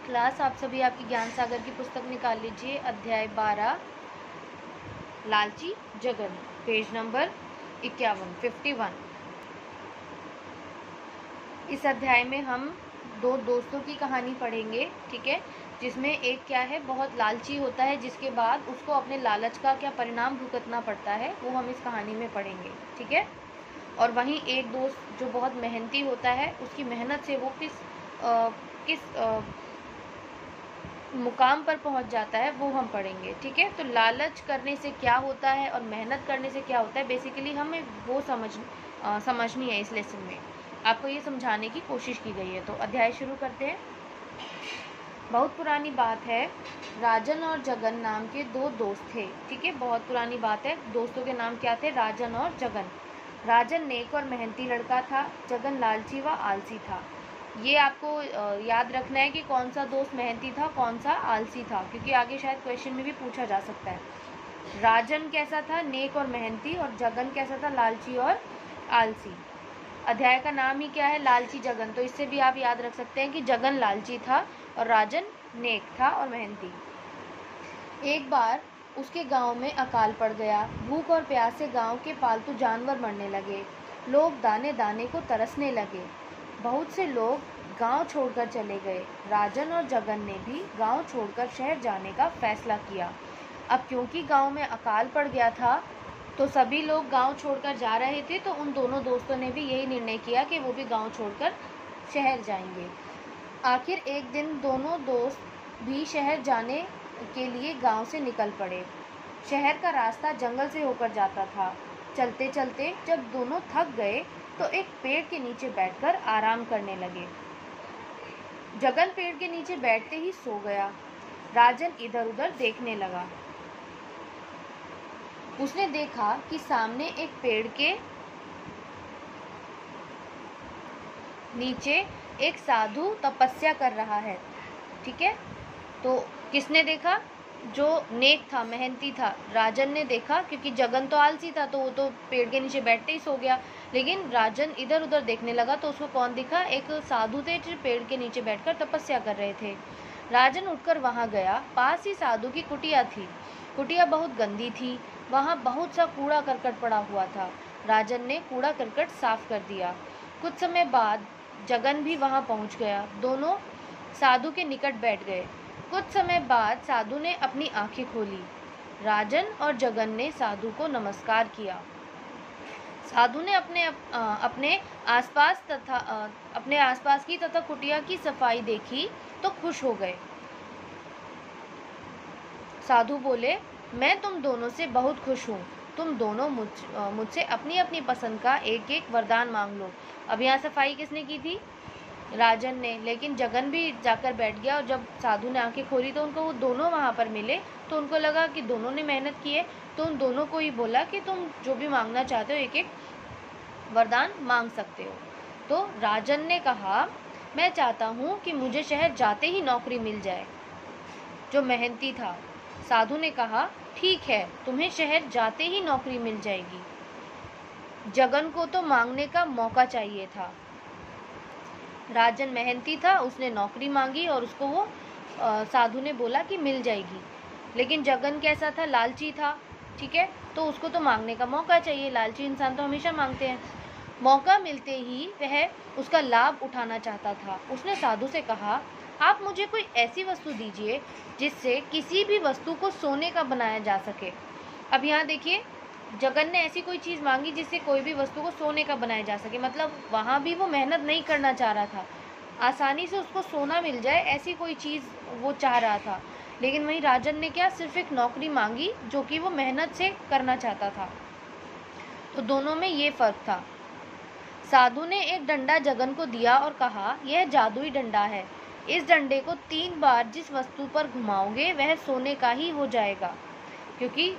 Class आप सभी आपकी ज्ञान सागर की पुस्तक निकाल लीजिए। अध्याय 12 लालची जगन, पेज नंबर 51। इस अध्याय में हम दो दोस्तों की कहानी पढ़ेंगे, ठीक है, जिसमें एक क्या है, बहुत लालची होता है, जिसके बाद उसको अपने लालच का क्या परिणाम भुगतना पड़ता है वो हम इस कहानी में पढ़ेंगे, ठीक है। और वहीं एक दोस्त जो बहुत मेहनती होता है, उसकी मेहनत से वो किस मुकाम पर पहुंच जाता है वो हम पढ़ेंगे, ठीक है। तो लालच करने से क्या होता है और मेहनत करने से क्या होता है, बेसिकली हमें वो समझनी है। इस लेसन में आपको ये समझाने की कोशिश की गई है। तो अध्याय शुरू करते हैं। बहुत पुरानी बात है, राजन और जगन नाम के दो दोस्त थे, ठीक है। बहुत पुरानी बात है। दोस्तों के नाम क्या थे? राजन और जगन। राजन नेक और मेहनती लड़का था, जगन लालची व आलसी था। ये आपको याद रखना है कि कौन सा दोस्त मेहनती था, कौन सा आलसी था, क्योंकि आगे शायद क्वेश्चन में भी पूछा जा सकता है। राजन कैसा था? नेक और मेहनती। और जगन कैसा था? लालची और आलसी। अध्याय का नाम ही क्या है? लालची जगन। तो इससे भी आप याद रख सकते हैं कि जगन लालची था और राजन नेक था और मेहनती। एक बार उसके गांव में अकाल पड़ गया। भूख और प्यास से गांव के पालतू जानवर मरने लगे। लोग दाने दाने को तरसने लगे। बहुत से लोग गांव छोड़कर चले गए। राजन और जगन ने भी गांव छोड़कर शहर जाने का फैसला किया। अब क्योंकि गांव में अकाल पड़ गया था तो सभी लोग गांव छोड़कर जा रहे थे, तो उन दोनों दोस्तों ने भी यही निर्णय किया कि वो भी गांव छोड़कर शहर जाएंगे। आखिर एक दिन दोनों दोस्त भी शहर जाने के लिए गांव से निकल पड़े। शहर का रास्ता जंगल से होकर जाता था। चलते चलते जब दोनों थक गए तो एक पेड़ के नीचे बैठकर आराम करने लगे। जगन पेड़ के नीचे बैठते ही सो गया। राजन इधर उधर देखने लगा। उसने देखा कि सामने एक पेड़ के नीचे एक साधु तपस्या कर रहा है, ठीक है। तो किसने देखा? जो नेक था, मेहनती था, राजन ने देखा, क्योंकि जगन तो आलसी था तो वो तो पेड़ के नीचे बैठते ही सो गया। लेकिन राजन इधर उधर देखने लगा तो उसको कौन दिखा? एक साधु थे जो पेड़ के नीचे बैठकर तपस्या कर रहे थे। राजन उठकर वहां गया। पास ही साधु की कुटिया थी। कुटिया बहुत गंदी थी। वहां बहुत सा कूड़ा करकट पड़ा हुआ था। राजन ने कूड़ा करकट साफ कर दिया। कुछ समय बाद जगन भी वहां पहुंच गया। दोनों साधु के निकट बैठ गए। कुछ समय बाद साधु ने अपनी आंखें खोली। राजन और जगन ने साधु को नमस्कार किया। साधु ने अपने आसपास की तथा कुटिया की सफाई देखी तो खुश हो गए। साधु बोले, मैं तुम दोनों से बहुत खुश हूँ। तुम दोनों मुझसे अपनी अपनी पसंद का एक एक वरदान मांग लो। अब यहाँ सफाई किसने की थी? राजन ने। लेकिन जगन भी जाकर बैठ गया और जब साधु ने आंखें खोली तो उनको वो दोनों वहाँ पर मिले, तो उनको लगा कि दोनों ने मेहनत की है, तो उन दोनों को ही बोला कि तुम जो भी मांगना चाहते हो एक एक वरदान मांग सकते हो। तो राजन ने कहा, मैं चाहता हूँ कि मुझे शहर जाते ही नौकरी मिल जाए, जो मेहनती था। साधु ने कहा, ठीक है, तुम्हें शहर जाते ही नौकरी मिल जाएगी। जगन को तो मांगने का मौका चाहिए था। राजन मेहनती था, उसने नौकरी मांगी और उसको वो साधु ने बोला कि मिल जाएगी। लेकिन जगन कैसा था? लालची था, ठीक है, तो उसको तो मांगने का मौका चाहिए। लालची इंसान तो हमेशा मांगते हैं। मौका मिलते ही वह उसका लाभ उठाना चाहता था। उसने साधु से कहा, आप मुझे कोई ऐसी वस्तु दीजिए जिससे किसी भी वस्तु को सोने का बनाया जा सके। अब यहाँ देखिए, जगन ने ऐसी कोई चीज़ मांगी जिससे कोई भी वस्तु को सोने का बनाया जा सके। मतलब वहाँ भी वो मेहनत नहीं करना चाह रहा था, आसानी से उसको सोना मिल जाए ऐसी कोई चीज़ वो चाह रहा था। लेकिन वहीं राजन ने क्या? सिर्फ एक नौकरी मांगी जो कि वो मेहनत से करना चाहता था। तो दोनों में ये फ़र्क था। साधु ने एक डंडा जगन को दिया और कहा, यह जादुई डंडा है। इस डंडे को 3 बार जिस वस्तु पर घुमाओगे वह सोने का ही हो जाएगा, क्योंकि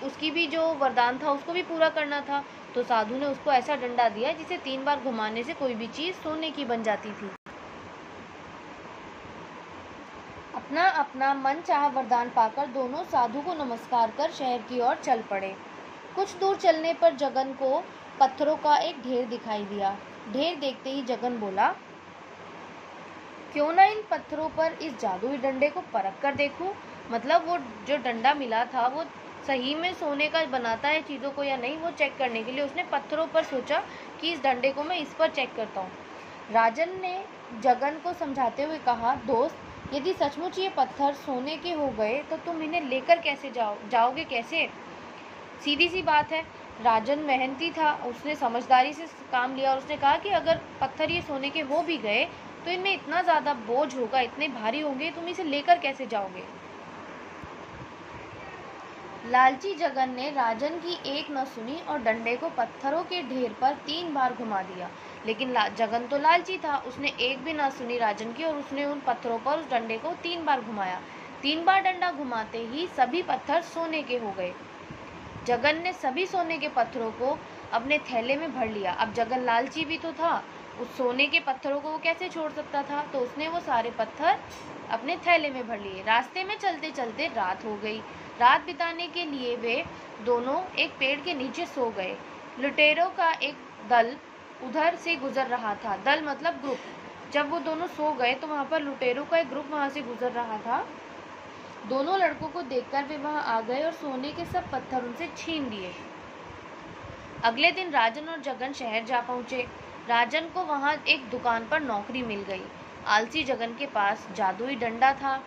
उसकी भी जो वरदान था उसको भी पूरा करना था। तो साधु ने उसको ऐसा डंडा दिया जिसे 3 बार घुमाने से कोई भी चीज़ सोने की बन जाती थी। अपना अपना मन चाहा वरदान पाकर दोनों साधु को नमस्कार कर शहर की ओर चल पड़े। कुछ दूर चलने पर जगन को पत्थरों का एक ढेर दिखाई दिया। ढेर देखते ही जगन बोला, क्यों ना इन पत्थरों पर इस जादुई डंडे को परख कर देखूं। मतलब वो जो डंडा मिला था वो सही में सोने का बनाता है चीज़ों को या नहीं, वो चेक करने के लिए उसने पत्थरों पर सोचा कि इस डंडे को मैं इस पर चेक करता हूँ। राजन ने जगन को समझाते हुए कहा, दोस्त, यदि सचमुच ये पत्थर सोने के हो गए तो तुम इन्हें लेकर कैसे जाओगे कैसे? सीधी सी बात है। राजन मेहनती था, उसने समझदारी से काम लिया और उसने कहा कि अगर पत्थर ये सोने के हो भी गए तो इनमें इतना ज़्यादा बोझ होगा, इतने भारी होंगे, तुम इसे लेकर कैसे जाओगे? लालची जगन ने राजन की एक न सुनी और डंडे को पत्थरों के ढेर पर 3 बार घुमा दिया। लेकिन जगन तो लालची था, उसने एक भी न सुनी राजन की और उसने उन पत्थरों पर उस डंडे को 3 बार घुमाया। 3 बार डंडा घुमाते ही सभी पत्थर सोने के हो गए। जगन ने सभी सोने के पत्थरों को अपने थैले में भर लिया। अब जगन लालची भी तो था, उस सोने के पत्थरों को वो कैसे छोड़ सकता था, तो उसने वो सारे पत्थर अपने थैले में भर लिए। रास्ते में चलते चलते रात हो गई। रात बिताने के लिए वे दोनों एक पेड़ के नीचे सो गए। लुटेरों का एक दल उधर से गुजर रहा था। दल मतलब ग्रुप। जब वो दोनों सो गए तो वहां पर लुटेरों का एक ग्रुप वहां से गुजर रहा था। दोनों लड़कों को देखकर वे वहां आ गए और सोने के सब पत्थर उनसे छीन लिए। अगले दिन राजन और जगन शहर जा पहुंचे। राजन को वहां एक दुकान पर नौकरी मिल गई। आलसी जगन के पास जादुई डंडा था।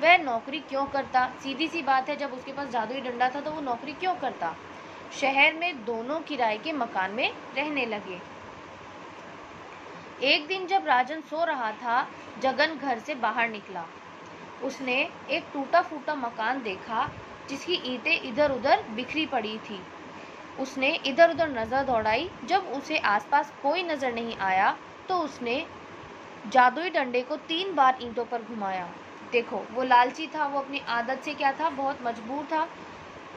वह नौकरी क्यों करता? सीधी सी बात है, जब उसके पास जादुई डंडा था तो वो नौकरी क्यों करता? शहर में दोनों किराए के मकान में रहने लगे। एक दिन जब राजन सो रहा था, जगन घर से बाहर निकला। उसने एक टूटा फूटा मकान देखा जिसकी ईंटें इधर उधर बिखरी पड़ी थी। उसने इधर उधर नजर दौड़ाई। जब उसे आसपास कोई नजर नहीं आया तो उसने जादुई डंडे को 3 बार ईंटों पर घुमाया। देखो, वो लालची था, वो अपनी आदत से क्या था, बहुत मजबूर था।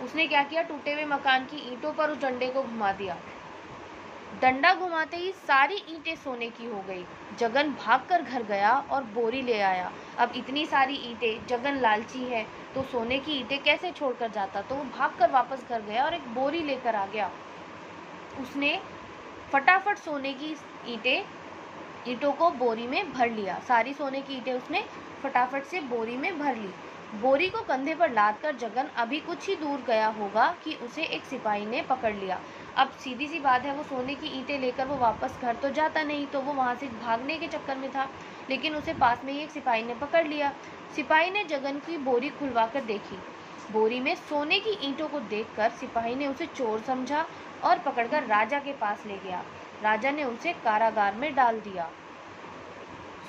उसने क्या किया, टूटे हुए मकान की ईंटों पर उस डंडे को घुमा दिया। डंडा घुमाते ही सारी ईंटें सोने की हो गई। जगन भागकर घर गया और बोरी ले आया। अब इतनी सारी ईंटें, जगन लालची है तो सोने की ईंटें कैसे छोड़कर जाता, तो वो भागकर वापस घर गया और एक बोरी लेकर आ गया। उसने फटाफट सोने की ईंटों को बोरी में भर लिया। सारी सोने की ईंटें उसने फटाफट से बोरी में भर ली। बोरी को कंधे पर लादकर जगन अभी कुछ ही दूर गया होगा कि उसे एक सिपाही ने पकड़ लिया। अब सीधी सी बात है, वो सोने की ईंटें लेकर वो वापस घर तो जाता नहीं, तो वो वहां से भागने के चक्कर में था। लेकिन उसे पास में ही एक सिपाही ने पकड़ लिया। सिपाही ने जगन की बोरी खुलवा कर देखी। बोरी में सोने की ईंटों को देखकर सिपाही ने उसे चोर समझा और पकड़कर राजा के पास ले गया। राजा ने उसे कारागार में डाल दिया।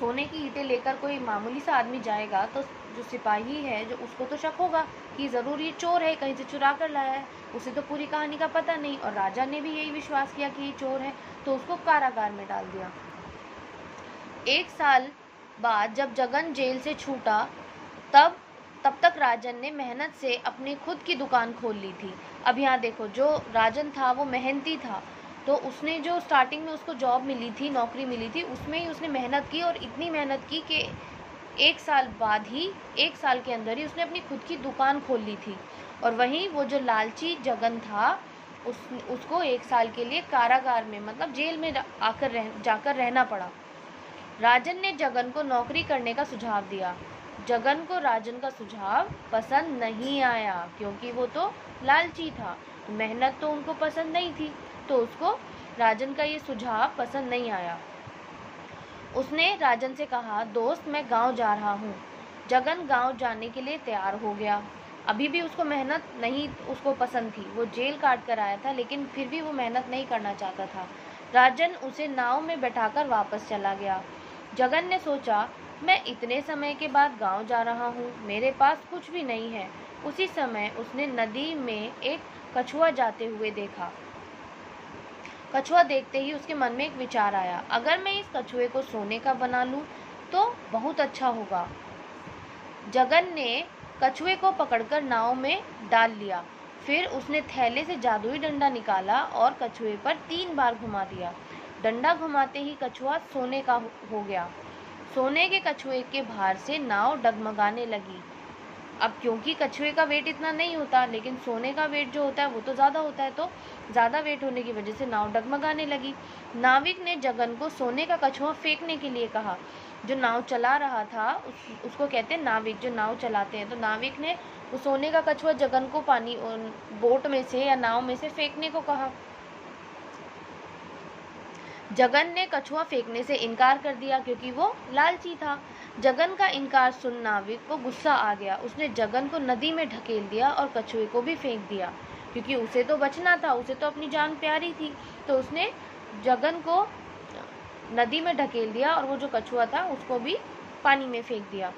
सोने की ईंटें लेकर कोई मामूली सा आदमी जाएगा तो जो सिपाही है, जो उसको तो शक होगा कि जरूर ये चोर है, कहीं से चुरा कर लाया है। उसे तो पूरी कहानी का पता नहीं, और राजा ने भी यही विश्वास किया कि ये चोर है, तो उसको कारागार में डाल दिया। 1 साल बाद जब जगन जेल से छूटा, तब तक राजन ने मेहनत से अपनी खुद की दुकान खोल ली थी। अब यहाँ देखो, जो राजन था वो मेहनती था, तो उसने जो स्टार्टिंग में उसको जॉब मिली थी, नौकरी मिली थी, उसमें ही उसने मेहनत की और इतनी मेहनत की कि 1 साल बाद ही, 1 साल के अंदर ही उसने अपनी खुद की दुकान खोल ली थी। और वहीं वो जो लालची जगन था, उसको 1 साल के लिए कारागार में, मतलब जेल में जाकर रहना पड़ा। राजन ने जगन को नौकरी करने का सुझाव दिया। जगन को राजन का सुझाव पसंद नहीं आया, क्योंकि वो तो लालची था, मेहनत तो उनको पसंद नहीं थी, तो उसको राजन का ये सुझाव पसंद नहीं आया। उसने राजन से कहा, दोस्त, मैं गांव जा रहा हूँ। जगन गांव जाने के लिए तैयार हो गया। अभी भी उसको मेहनत नहीं उसको पसंद थी। वो जेल काट कर आया था, लेकिन फिर भी वो मेहनत नहीं करना चाहता था। राजन उसे नाव में बैठाकर वापस चला गया। जगन ने सोचा, मैं इतने समय के बाद गांव जा रहा हूँ, मेरे पास कुछ भी नहीं है। उसी समय उसने नदी में एक कछुआ जाते हुए देखा। कछुआ देखते ही उसके मन में एक विचार आया, अगर मैं इस कछुए को सोने का बना लूं तो बहुत अच्छा होगा। जगन ने कछुए को पकड़कर नाव में डाल लिया। फिर उसने थैले से जादुई डंडा निकाला और कछुए पर 3 बार घुमा दिया। डंडा घुमाते ही कछुआ सोने का हो गया। सोने के कछुए के भार से नाव डगमगाने लगी। अब क्योंकि कछुए का वेट इतना नहीं होता, लेकिन सोने का वेट जो होता है वो तो ज़्यादा होता है, तो ज़्यादा वेट होने की वजह से नाव डगमगाने लगी। नाविक ने जगन को सोने का कछुआ फेंकने के लिए कहा। जो नाव चला रहा था उसको कहते हैं नाविक, जो नाव चलाते हैं। तो नाविक ने उस सोने का कछुआ जगन को पानी बोट में से या नाव में से फेंकने को कहा। जगन ने कछुआ फेंकने से इनकार कर दिया क्योंकि वो लालची था। जगन का इनकार सुन नाविक को गुस्सा आ गया। उसने जगन को नदी में ढकेल दिया और कछुए को भी फेंक दिया, क्योंकि उसे तो बचना था, उसे तो अपनी जान प्यारी थी। तो उसने जगन को नदी में ढकेल दिया और वो जो कछुआ था उसको भी पानी में फेंक दिया।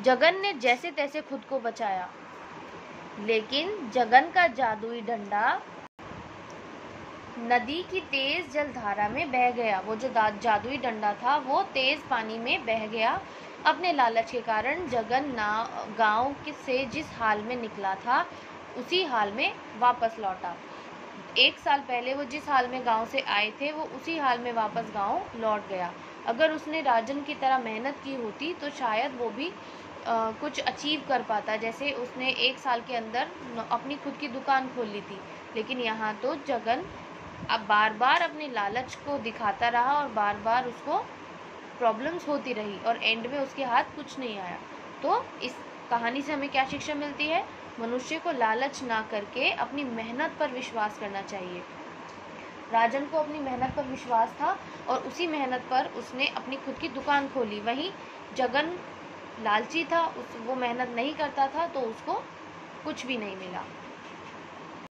जगन ने जैसे तैसे खुद को बचाया, लेकिन जगन का जादुई डंडा नदी की तेज जलधारा में बह गया। वो जो जादुई डंडा था वो तेज पानी में बह गया। अपने लालच के कारण जगन गांव से जिस हाल में निकला था उसी हाल में वापस लौटा। 1 साल पहले वो जिस हाल में गांव से आए थे वो उसी हाल में वापस गांव लौट गया। अगर उसने राजन की तरह मेहनत की होती तो शायद वो भी कुछ अचीव कर पाता। जैसे उसने 1 साल के अंदर अपनी खुद की दुकान खोल ली थी, लेकिन यहाँ तो जगन अब बार बार अपने लालच को दिखाता रहा और बार बार उसको प्रॉब्लम्स होती रही और एंड में उसके हाथ कुछ नहीं आया। तो इस कहानी से हमें क्या शिक्षा मिलती है? मनुष्य को लालच ना करके अपनी मेहनत पर विश्वास करना चाहिए। राजन को अपनी मेहनत पर विश्वास था और उसी मेहनत पर उसने अपनी खुद की दुकान खोली। वहीं जगन लालची था, वो मेहनत नहीं करता था तो उसको कुछ भी नहीं मिला।